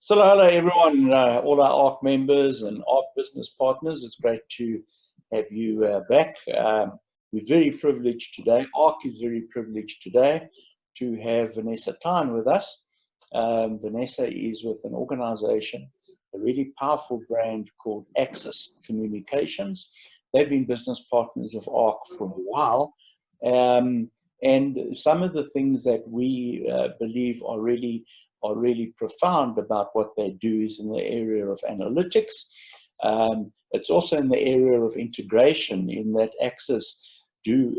So hello everyone, all our ARC members and ARC business partners. It's great to have you back. We're very privileged today. ARC is very privileged today to have Vanessa Tyne with us. Vanessa is with an organization, a really powerful brand called Access Communications. They've been business partners of ARC for a while. And some of the things that we believe are really profound about what they do is in the area of analytics. It's also in the area of integration, in that Access do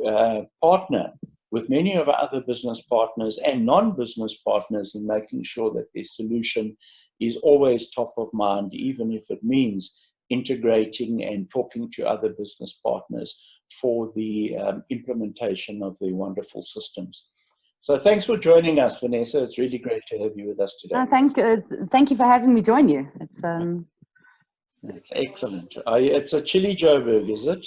partner with many of our other business partners and non-business partners in making sure that their solution is always top of mind, even if it means integrating and talking to other business partners for the implementation of the wonderful systems. So thanks for joining us, Vanessa. It's really great to have you with us today. Thank you for having me join you. It's excellent. It's a chilly Joburg, is it?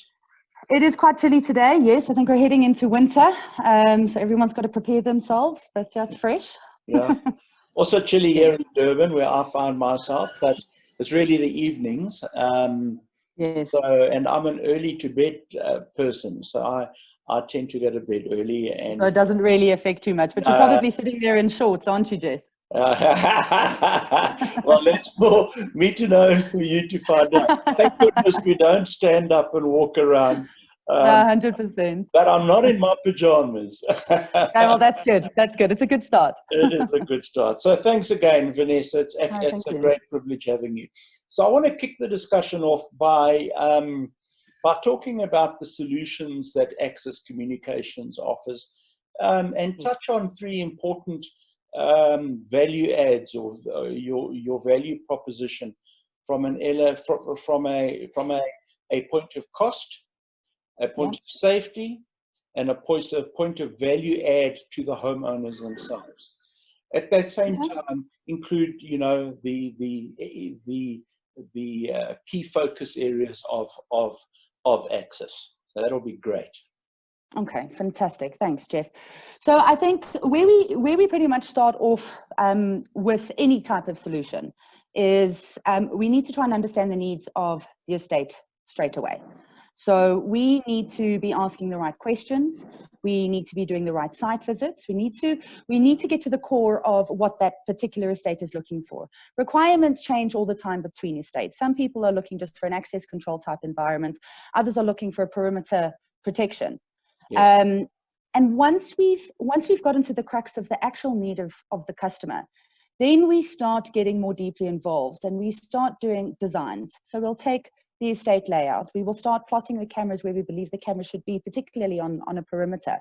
It is quite chilly today, yes. I think we're heading into winter, so everyone's got to prepare themselves, but yeah, it's fresh. Yeah. Also chilly here in Durban, where I find myself, but it's really the evenings. Yes. So, and I'm an early to bed person, so I tend to go to bed early. And so it doesn't really affect too much, but you're probably sitting there in shorts, aren't you, Jeff? Well, that's for me to know and for you to find out. Thank goodness we don't stand up and walk around. 100%. But I'm not in my pajamas. Okay, well, that's good. That's good. It's a good start. It is a good start. So thanks again, Vanessa. It's a great privilege having you. So I want to kick the discussion off by talking about the solutions that Access Communications offers, and touch on three important value adds, or your value proposition from a point of cost, a point of safety, and a point of value add to the homeowners themselves. At that same time, include the key focus areas of Access. So that'll be great. Okay, fantastic. Thanks, Jeff. So I think where we pretty much start off with any type of solution is we need to try and understand the needs of the estate straight away. So we need to be asking the right questions. We need to be doing the right site visits. We need to get to the core of what that particular estate is looking for. Requirements change all the time between estates. Some people are looking just for an access control type environment. Others are looking for a perimeter protection. Yes. And once we've gotten to the crux of the actual need of the customer, then we start getting more deeply involved and we start doing designs. So we'll take the estate layout. We will start plotting the cameras where we believe the camera should be, particularly on a perimeter.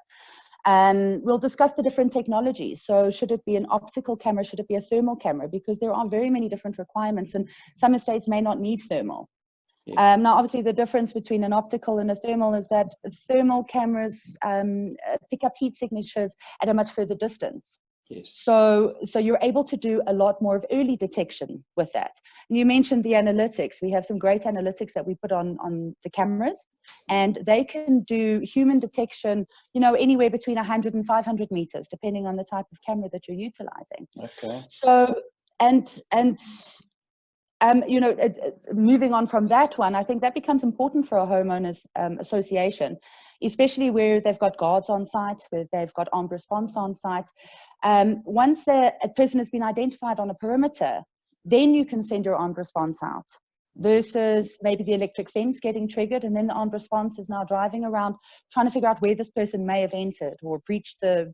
We'll discuss the different technologies. So should it be an optical camera? Should it be a thermal camera? Because there are very many different requirements and some estates may not need thermal. Yeah. Now, obviously, the difference between an optical and a thermal is that thermal cameras pick up heat signatures at a much further distance. Yes. So you're able to do a lot more of early detection with that. And you mentioned the analytics. We have some great analytics that we put on the cameras, and they can do human detection, anywhere between 100 and 500 meters, depending on the type of camera that you're utilizing. Okay. So, moving on from that one, I think that becomes important for a homeowners association, especially where they've got guards on site, where they've got armed response on site. Once a person has been identified on a perimeter, then you can send your armed response out, versus maybe the electric fence getting triggered and then the armed response is now driving around trying to figure out where this person may have entered or breached the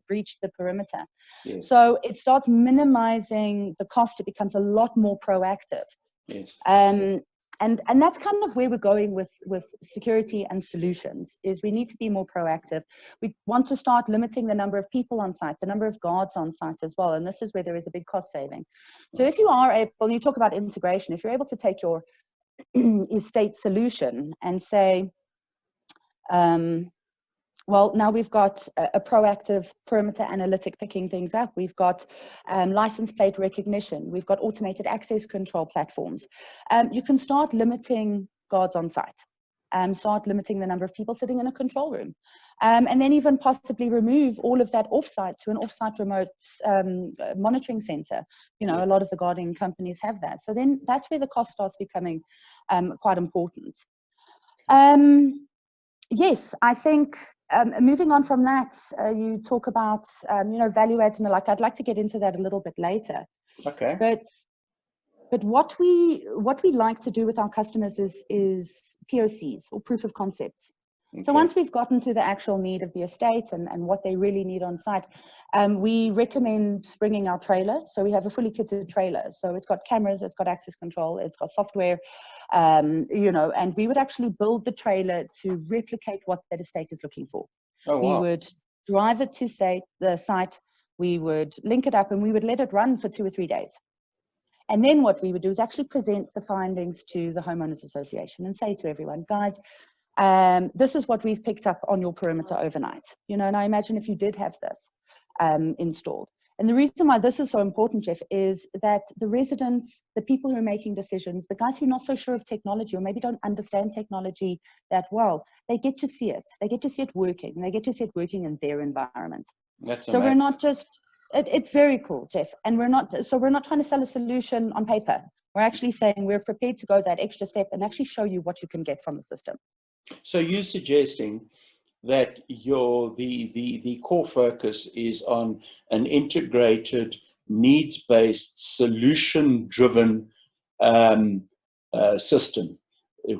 perimeter. Yes. So it starts minimizing the cost. It becomes a lot more proactive. Yes. And that's kind of where we're going with security and solutions, is we need to be more proactive. We want to start limiting the number of people on site, the number of guards on site as well. And this is where there is a big cost saving. So if you are able, when you talk about integration, if you're able to take your estate solution and say, well, now we've got a proactive perimeter analytic picking things up. We've got license plate recognition. We've got automated access control platforms. You can start limiting guards on site. Start limiting the number of people sitting in a control room. and then even possibly remove all of that offsite to an offsite remote monitoring center. You know, a lot of the guarding companies have that. So then that's where the cost starts becoming quite important. Yes, I think moving on from that, you talk about, you know, value adds and the like. I'd like to get into that a little bit later. Okay. But what we like to do with our customers is POCs, or proof of concepts. Okay. So once we've gotten to the actual need of the estate and what they really need on site, we recommend bringing our trailer. So we have a fully kitted trailer. So it's got cameras, it's got access control, it's got software, you know, and we would actually build the trailer to replicate what that estate is looking for. Oh, wow. We would drive it to the site, we would link it up, and we would let it run for 2 or 3 days. And then what we would do is actually present the findings to the Homeowners Association and say to everyone, guys, this is what we've picked up on your perimeter overnight. You know, and I imagine if you did have this installed. And the reason why this is so important, Jeff, is that the residents, the people who are making decisions, the guys who are not so sure of technology or maybe don't understand technology that well, they get to see it. They get to see it working. And they get to see it working in their environment. That's amazing. So we're not just, it's very cool, Jeff. And we're not trying to sell a solution on paper. We're actually saying we're prepared to go that extra step and actually show you what you can get from the system. So you're suggesting that the core focus is on an integrated, needs-based, solution-driven system.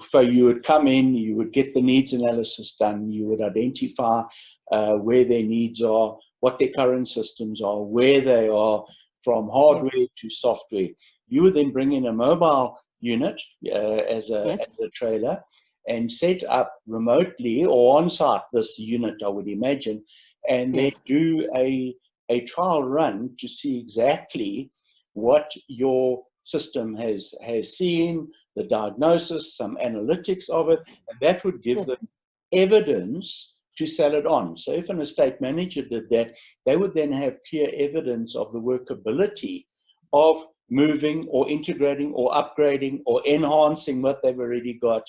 So you would come in, you would get the needs analysis done, you would identify where their needs are, what their current systems are, where they are, from hardware to software. You would then bring in a mobile unit as a trailer, and set up remotely or on site this unit, I would imagine, and then do a trial run to see exactly what your system has seen, the diagnosis, some analytics of it, and that would give them evidence to sell it on. So if an estate manager did that, they would then have clear evidence of the workability of moving or integrating or upgrading or enhancing what they've already got,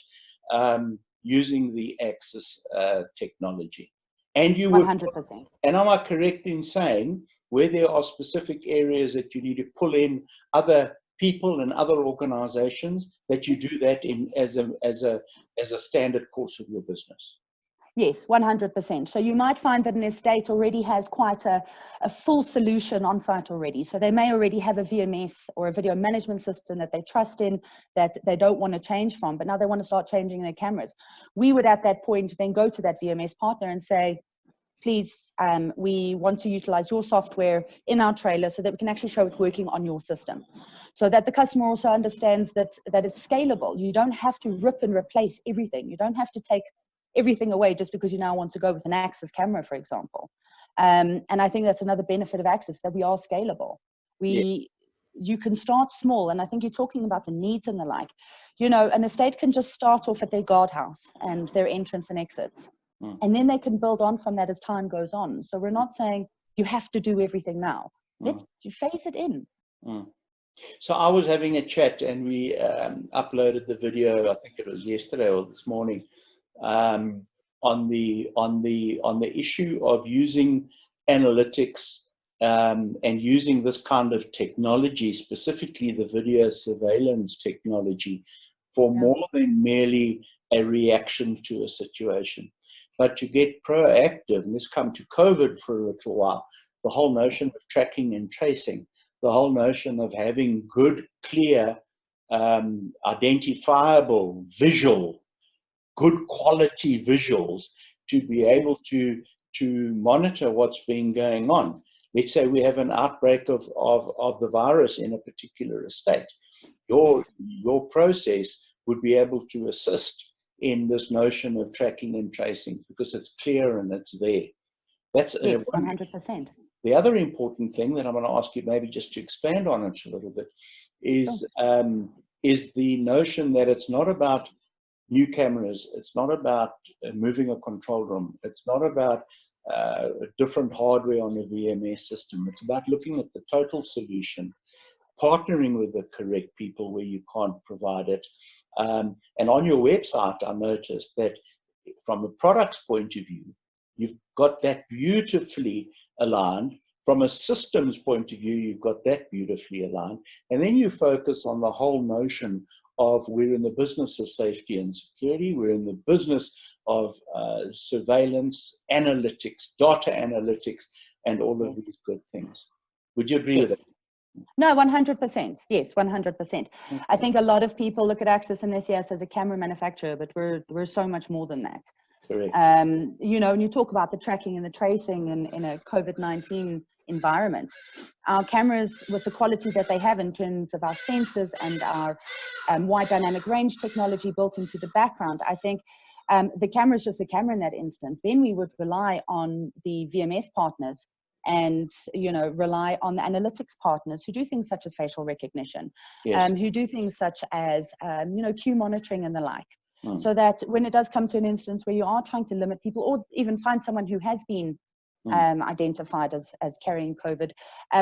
using the Access technology. And you would 100%. And am I correct in saying where there are specific areas that you need to pull in other people and other organizations, that you do that in as a standard course of your business? Yes, 100%. So you might find that an estate already has quite a full solution on site already. So they may already have a VMS or a video management system that they trust in, that they don't want to change from, but now they want to start changing their cameras. We would at that point then go to that VMS partner and say, please, we want to utilize your software in our trailer so that we can actually show it working on your system. So that the customer also understands that it's scalable. You don't have to rip and replace everything. You don't have to take everything away just because you now want to go with an Access camera, for example. And I think that's another benefit of Access, that we are scalable. You can start small, and I think you're talking about the needs and the like. You know, an estate can just start off at their guardhouse and their entrance and exits. And then they can build on from that as time goes on. So we're not saying you have to do everything now. Let's phase it in. So I was having a chat, and we uploaded the video, I think it was yesterday or this morning, on the issue of using analytics and using this kind of technology, specifically the video surveillance technology, for more than merely a reaction to a situation, but to get proactive. And this come to COVID for a little while, the whole notion of tracking and tracing, the whole notion of having good, clear, identifiable, visual, good quality visuals to be able to monitor what's been going on. Let's say we have an outbreak of the virus in a particular estate. Your process would be able to assist in this notion of tracking and tracing, because it's clear and it's there. That's 100%. The other important thing that I'm going to ask you, maybe just to expand on it a little bit, is the notion that it's not about new cameras. It's not about moving a control room. It's not about different hardware on the VMS system. It's about looking at the total solution, partnering with the correct people where you can't provide it. And on your website, I noticed that from a product's point of view, You've got that beautifully aligned. From a systems point of view, you've got that beautifully aligned. And then you focus on the whole notion of we're in the business of safety and security. We're in the business of surveillance, analytics, data analytics, and all of these good things. Would you agree with it? No, 100%. Yes, 100%. Okay. I think a lot of people look at Axis and they see us as a camera manufacturer, but we're so much more than that. Correct. You know, when you talk about the tracking and the tracing in a COVID-19 environment, our cameras, with the quality that they have in terms of our sensors and our wide dynamic range technology built into the background, I think the camera is just the camera in that instance. Then we would rely on the VMS partners and, you know, rely on the analytics partners who do things such as facial recognition, Yes. who do things such as, you know, queue monitoring and the like. So that when it does come to an instance where you are trying to limit people, or even find someone who has been identified as carrying COVID,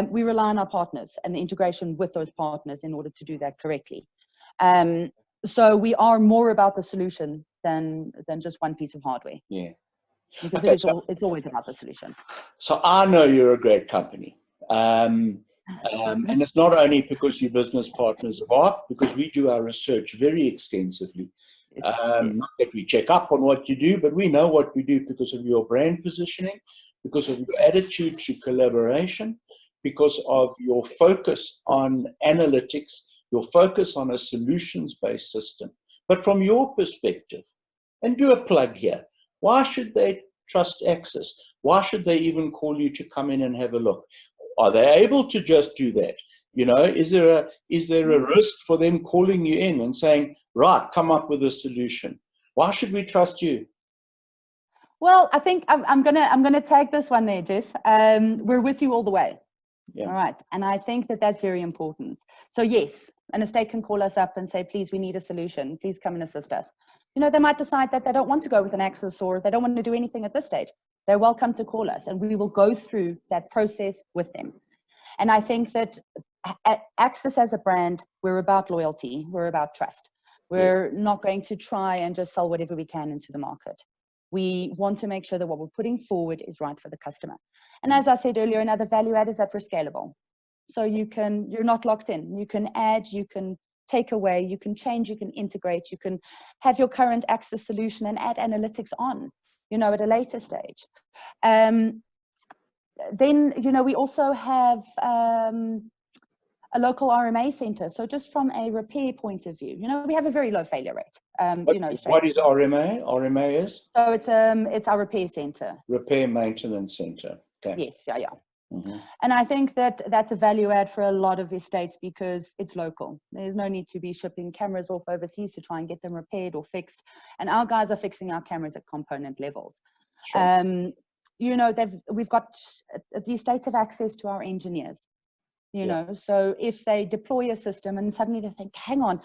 we rely on our partners and the integration with those partners in order to do that correctly. So we are more about the solution than just one piece of hardware. Yeah. Because Okay, it's always about the solution. So I know you're a great company. And it's not only because you're business partners of ARC, because we do our research very extensively. Not that we check up on what you do, but we know what we do because of your brand positioning, because of your attitude to collaboration, because of your focus on analytics, your focus on a solutions-based system. But from your perspective, and do a plug here, why should they trust Axis? Why should they even call you to come in and have a look? Are they able to just do that? You know, is there a risk for them calling you in and saying, right, come up with a solution? Why should we trust you? Well, I think I'm gonna tag this one there, Jeff. We're with you all the way. Yeah. All right, and I think that that's very important. So yes, an estate can call us up and say, please, we need a solution. Please come and assist us. You know, they might decide that they don't want to go with an Axis, or they don't want to do anything at this stage. They're welcome to call us, and we will go through that process with them. And I think that at Axis as a brand, we're about loyalty. We're about trust. We're not going to try and just sell whatever we can into the market. We want to make sure that what we're putting forward is right for the customer. And as I said earlier, another value add is that we're scalable. So you're not locked in. You can add, you can take away, you can change, you can integrate, you can have your current Axis solution and add analytics on, you know, at a later stage. Then, you know, we also have a local RMA center. So just from a repair point of view, you know, we have a very low failure rate. You know, what is RMA? RMA is? So it's our repair center. Repair maintenance center. Okay. Yes, yeah. And I think that that's a value add for a lot of estates because it's local. There's no need to be shipping cameras off overseas to try and get them repaired or fixed. And our guys are fixing our cameras at component levels. Sure. You know, we've got, the estates have access to our engineers, you know, so if they deploy a system and suddenly they think, hang on,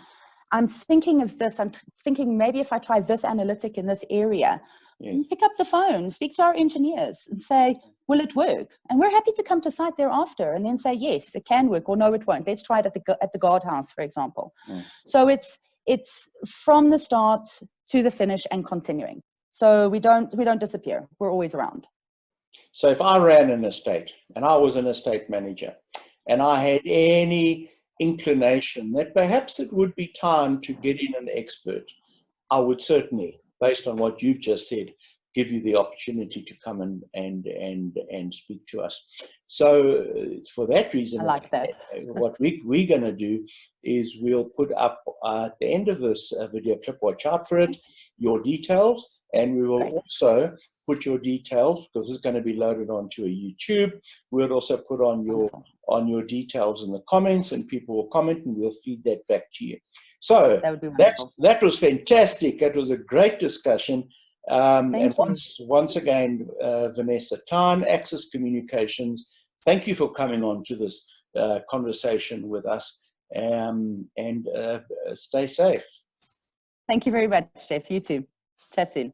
I'm thinking of this, I'm thinking maybe if I try this analytic in this area, pick up the phone, speak to our engineers and say, will it work? And we're happy to come to site thereafter and then say, yes, it can work, or no, it won't. Let's try it at the guardhouse, for example. So it's from the start to the finish and continuing. So we don't disappear. We're always around. So if I ran an estate and I was an estate manager and I had any inclination that perhaps it would be time to get in an expert, I would certainly, based on what you've just said, give you the opportunity to come and speak to us. So it's for that reason, I like that. What we're going to do is we'll put up at the end of this video clip, watch out for it, your details, and we will also put your details, because it's going to be loaded onto a YouTube. We'll also put on your details in the comments, and people will comment and we'll feed that back to you. So that was fantastic. That was a great discussion. And once again, Vanessa Tyne, Axis Communications, thank you for coming on to this conversation with us, and stay safe. Thank you very much, Jeff. You too. Chat soon.